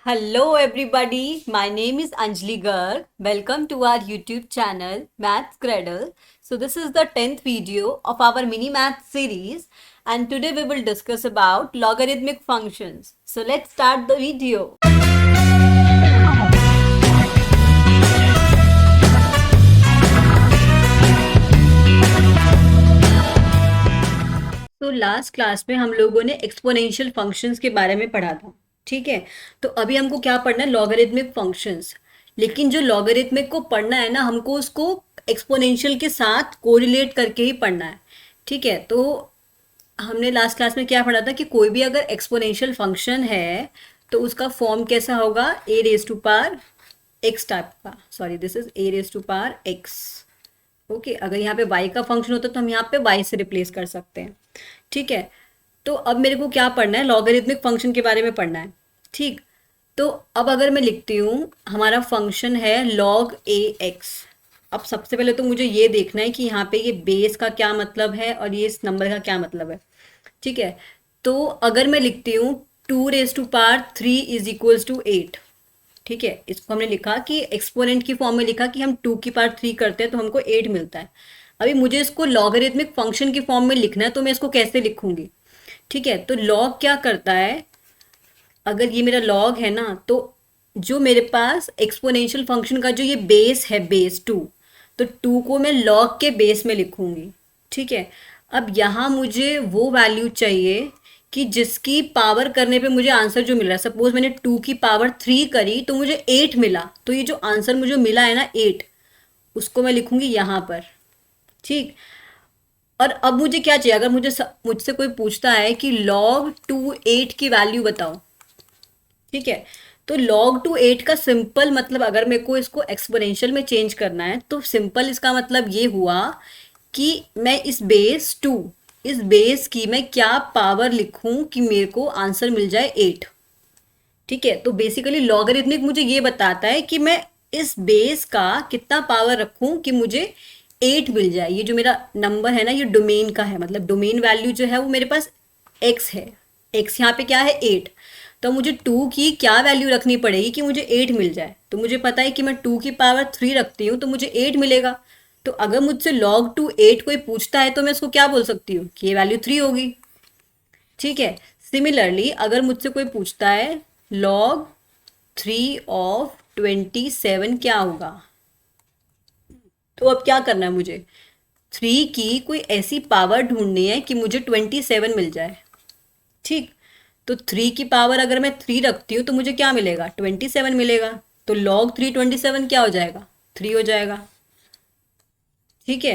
Hello everybody, my name is Anjali Garg. Welcome to our YouTube channel Maths Cradle. So this is the 10th video of our mini math series and today we will discuss about logarithmic functions. So let's start the video. तो last class में हम लोगों ने exponential functions के बारे में पढ़ा था, ठीक है। तो अभी हमको क्या पढ़ना है, लॉगरिथमिक फंक्शंस। लेकिन जो लॉगरिथमिक को पढ़ना है ना, हमको उसको एक्सपोनेंशियल के साथ कोरिलेट करके ही पढ़ना है, ठीक है। तो हमने लास्ट क्लास में क्या पढ़ा था कि कोई भी अगर एक्सपोनेंशियल फंक्शन है तो उसका फॉर्म कैसा होगा, a raise to power x type का। Sorry, this is a raise to power x. Okay, अगर यहाँ पे y का फंक्शन होता तो हम यहाँ पे y से रिप्लेस कर सकते हैं, ठीक है। तो अब मेरे को क्या पढ़ना है, लॉगरिथमिक फंक्शन के बारे में पढ़ना है, ठीक। तो अब अगर मैं लिखती हूँ, हमारा फंक्शन है log a x। अब सबसे पहले तो मुझे ये देखना है कि यहाँ पे ये बेस का क्या मतलब है और ये इस नंबर का क्या मतलब है, ठीक है। तो अगर मैं लिखती हूँ 2 raised to power 3 is equals to 8, ठीक है। इसको हमने लिखा कि एक्सपोनेंट की फॉर्म में लिखा कि हम 2 की पावर 3 करते हैं तो हमको 8 मिलता है। अभी मुझे इसको लॉगरिथमिक फंक्शन की फॉर्म में लिखना है तो मैं इसको कैसे लिखूंगी, ठीक है। तो लॉग क्या करता है, अगर ये मेरा लॉग है ना, तो जो मेरे पास एक्सपोनेंशियल फंक्शन का जो ये बेस है, बेस 2, तो 2 को मैं लॉग के बेस में लिखूंगी, ठीक है। अब यहाँ मुझे वो वैल्यू चाहिए कि जिसकी पावर करने पे मुझे आंसर जो मिल रहा है। सपोज मैंने 2 की पावर 3 करी तो मुझे 8 मिला, तो ये जो आंसर मुझे मिला है ना 8, उसको मैं लिखूंगी यहाँ पर, ठीक। और अब मुझे क्या चाहिए, अगर मुझसे कोई पूछता है कि log 2 8 की वैल्यू बताओ, ठीक है। तो log 2 8 का सिंपल मतलब, अगर मेरे को इसको एक्सपोनेंशियल में चेंज करना है तो सिंपल इसका मतलब ये हुआ कि मैं इस बेस की मैं क्या पावर लिखूं कि मेरे को आंसर मिल जाए 8, ठीक है। तो बेसिकली लॉगरिथमिक मुझे ये बताता है कि मैं इस बेस का कितना पावर रखूं कि मुझे 8 मिल जाए। ये जो मेरा नंबर है ना, ये डोमेन का है, मतलब डोमेन वैल्यू जो है वो मेरे पास x है। x यहाँ पे क्या है, 8। तो मुझे 2 की क्या वैल्यू रखनी पड़ेगी कि मुझे 8 मिल जाए। तो मुझे पता है कि मैं 2 की पावर 3 रखती हूँ तो मुझे 8 मिलेगा। तो अगर मुझसे log 2 8 कोई पूछता है तो मैं इसको क्या बोल सकती हूँ कि ये वैल्यू 3 होगी, ठीक है। सिमिलरली अगर मुझसे कोई पूछता है log 3 of 27 क्या होगा, तो अब क्या करना है, मुझे 3 की कोई ऐसी पावर ढूंढनी है कि मुझे 27 मिल जाए, ठीक। तो 3 की पावर अगर मैं 3 रखती हूँ तो मुझे क्या मिलेगा, 27 मिलेगा। तो log 3 27 क्या हो जाएगा, 3 हो जाएगा, ठीक है।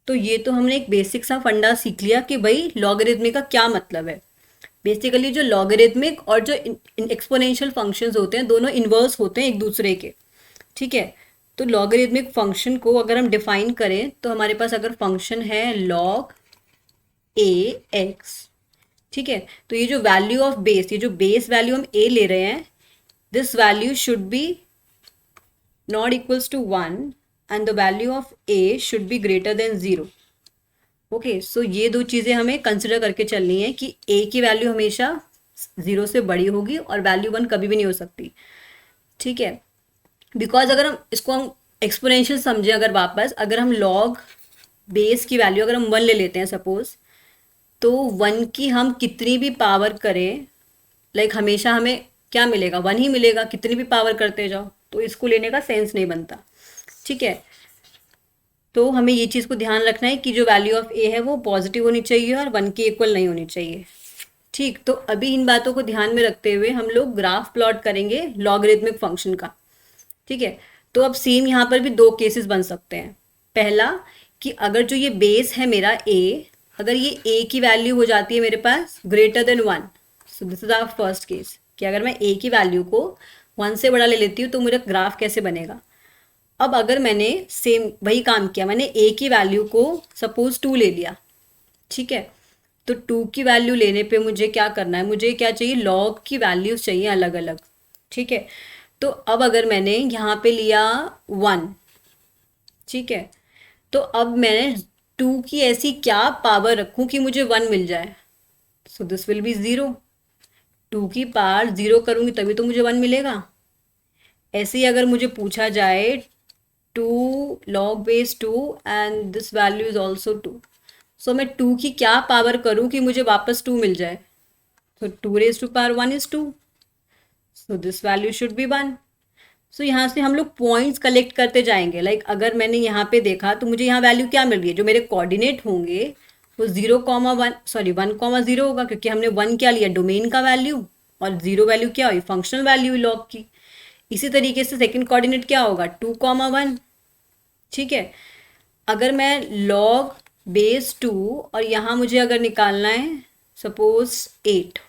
तो ये तो हमने एक बेसिक सा फंडा सीख लिया कि भाई लॉगरिथमिक का क्या मतलब है। बेसिकली जो लॉगरिथमिक और जो एक्सपोनेंशियल फंक्शंस होते हैं दोनों इन्वर्स होते हैं एक दूसरे के, ठीक है। तो लॉगरिथमिक फंक्शन को अगर हम डिफाइन करें तो हमारे पास अगर फंक्शन है log a x, ठीक है। तो ये जो वैल्यू ऑफ बेस, ये जो बेस वैल्यू हम a ले रहे हैं, this value should be not equals to 1 and the value of a should be greater than 0। Okay, so ये दो चीज़ें हमें कंसिडर करके चलनी है कि a की वैल्यू हमेशा 0 से बड़ी होगी और वैल्यू 1 कभी भी नहीं हो सकती, ठीक है। बिकॉज अगर हम एक्सपोनेंशियल समझें, अगर वापस अगर हम लॉग बेस की वैल्यू अगर हम 1 ले लेते हैं सपोज, तो 1 की हम कितनी भी पावर करें, लाइक हमेशा हमें क्या मिलेगा, 1 ही मिलेगा, कितनी भी पावर करते जाओ, तो इसको लेने का सेंस नहीं बनता, ठीक है। तो हमें ये चीज़ को ध्यान रखना है कि जो वैल्यू ऑफ ए है वो पॉजिटिव होनी चाहिए और 1 के इक्वल नहीं होनी चाहिए, ठीक। तो अभी इन बातों को ध्यान में रखते हुए हम लोग ग्राफ प्लॉट करेंगे लॉगरिथमिक फंक्शन का, ठीक है। तो अब सेम यहाँ पर भी दो केसेस बन सकते हैं। पहला कि अगर जो ये बेस है मेरा a, अगर ये a की वैल्यू हो जाती है मेरे पास greater than 1, so this is our first case कि अगर मैं a की वैल्यू को 1 से बड़ा ले लेती हूँ तो मेरा ग्राफ कैसे बनेगा। अब अगर मैंने सेम वही काम किया, मैंने a की वैल्यू को सपोज 2 ले लिया, ठीक है। तो 2 की वैल्यू लेने पे मुझे क्या करना है, मुझे क्या चाहिए, लॉग की वैल्यूज चाहिए अलग अलग, ठीक है। तो अब अगर मैंने यहाँ पे लिया 1, ठीक है, तो अब मैंने 2 की ऐसी क्या पावर रखूँ कि मुझे 1 मिल जाए, so this will be 0, two की पावर ज़ीरो करूँगी तभी तो मुझे वन मिलेगा। ऐसे ही अगर मुझे पूछा जाए two log base two and this value is also two, so मैं टू की क्या पावर करूँ कि मुझे वापस टू मिल जाए? तो two raise to power one is two, so this value should be one. So यहाँ से हम लोग पॉइंट्स कलेक्ट करते जाएंगे। लाइक अगर मैंने यहाँ पे देखा तो मुझे यहाँ वैल्यू क्या मिल रही है, जो मेरे कोऑर्डिनेट होंगे वो zero comma one, sorry one comma zero होगा, क्योंकि हमने वन क्या लिया, डोमेन का वैल्यू, और जीरो वैल्यू क्या हुई, फंक्शनल वैल्यू लॉग की। इसी तरीके से सेकंड कोऑर्डिनेट क्या होगा, टू कॉमा वन। ठीक है, अगर मैं लॉग बेस टू और यहाँ मुझे अगर निकालना है सपोज एट,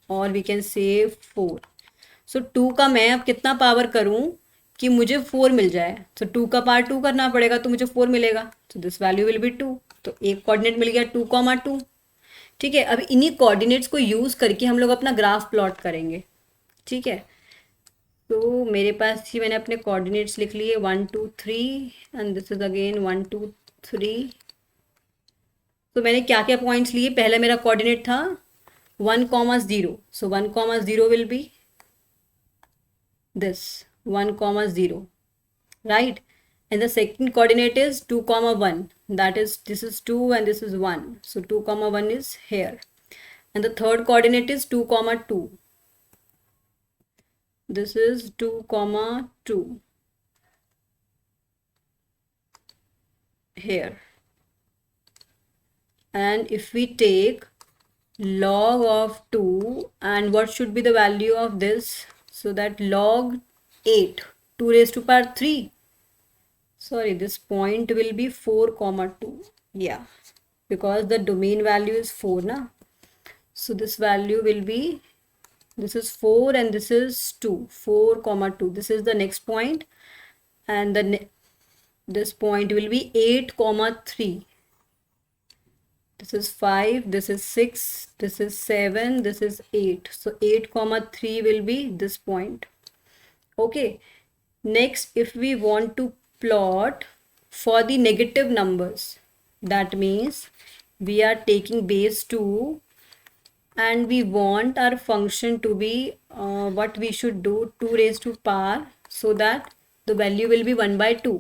और we can say four, so two का मैं अब कितना पावर करूं कि मुझे फोर मिल जाए? तो टू का पावर टू करना पड़ेगा तो मुझे फोर मिलेगा, तो this value will be two. तो एक कोऑर्डिनेट मिल गया टू कॉमा टू। ठीक है, अब इन्हीं कोऑर्डिनेट्स को यूज करके हम लोग अपना ग्राफ प्लॉट करेंगे। ठीक है, तो मेरे पास ही मैंने अपने कोऑर्डिनेट्स लिख लिए, one two three and this is again one two three. तो मैंने क्या क्या पॉइंट्स लिए, पहला मेरा कोऑर्डिनेट था one comma zero, so one comma zero will be this 1 comma 0, right? And the second coordinate is 2 comma 1, that is this is 2 and this is 1, so 2 comma 1 is here. And the third coordinate is 2 comma 2, this is 2 comma 2 here. And if we take log of 2, and what should be the value of this, so that log 8, 2 raised to power 3, sorry, this point will be 4 comma 2, yeah, because the domain value is 4 na. So this value will be, this is 4 and this is 2, 4 comma 2, this is the next point. And this point will be 8 comma 3, this is 5, this is 6, this is 7, this is 8, so 8 comma 3 will be this point. Okay, next if we want to plot for the negative numbers, that means we are taking base 2 and we want our function to be what we should do, 2 raised to power, so that the value will be 1 by 2.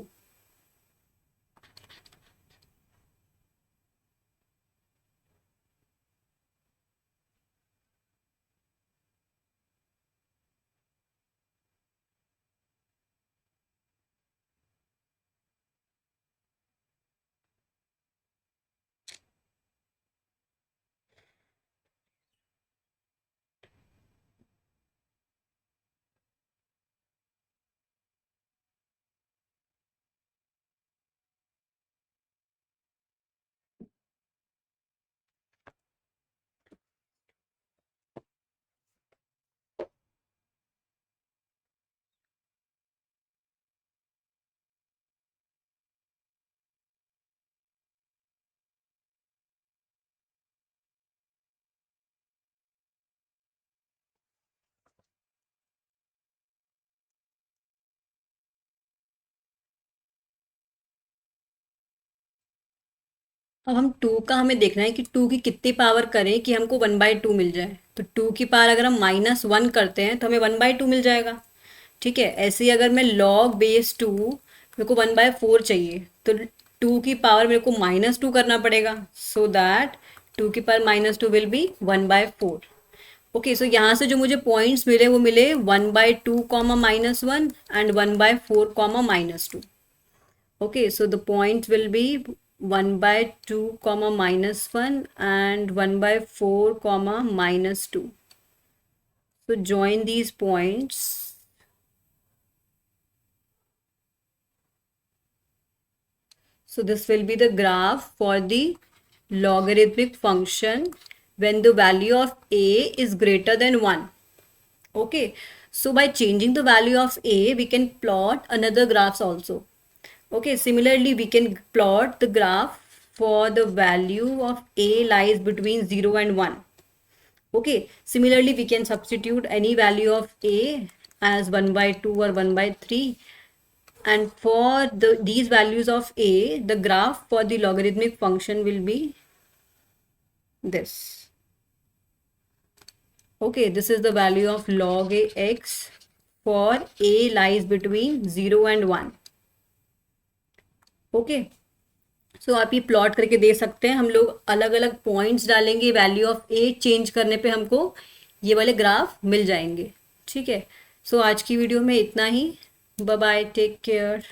अब हम to का हमें देखना है कि to की कितनी power करें कि हमको वन बाई टू मिल जाए। तो टू की पावर अगर हम माइनस वन करते हैं तो हमें वन बाई टू मिल जाएगा। ठीक है, ऐसे ही अगर मैं लॉग बेस टू, मेरे को वन बाय फोर चाहिए, तो टू की पावर मेरे को माइनस टू करना पड़ेगा, सो दैट टू की power minus two will be one by four. Okay, so यहाँ से जो मुझे पॉइंट्स मिले वो मिले one by two comma minus one and one by four comma minus two. Okay, so the point will be 1 by 2 comma minus 1 and 1 by 4 comma minus 2. So join these points. So this will be the graph for the logarithmic function when the value of a is greater than 1. Okay, so by changing the value of a, we can plot another graphs also. Okay, similarly, we can plot the graph for the value of a lies between 0 and 1. Okay, similarly, we can substitute any value of a as 1 by 2 or 1 by 3. And for these values of a, the graph for the logarithmic function will be this. Okay, this is the value of log a x for a lies between 0 and 1। Okay, so आप ये plot करके दे सकते हैं। हम लोग अलग अलग points डालेंगे, वैल्यू ऑफ ए चेंज करने पे हमको ये वाले ग्राफ मिल जाएंगे। ठीक है, सो आज की वीडियो में इतना ही। Bye bye, take care.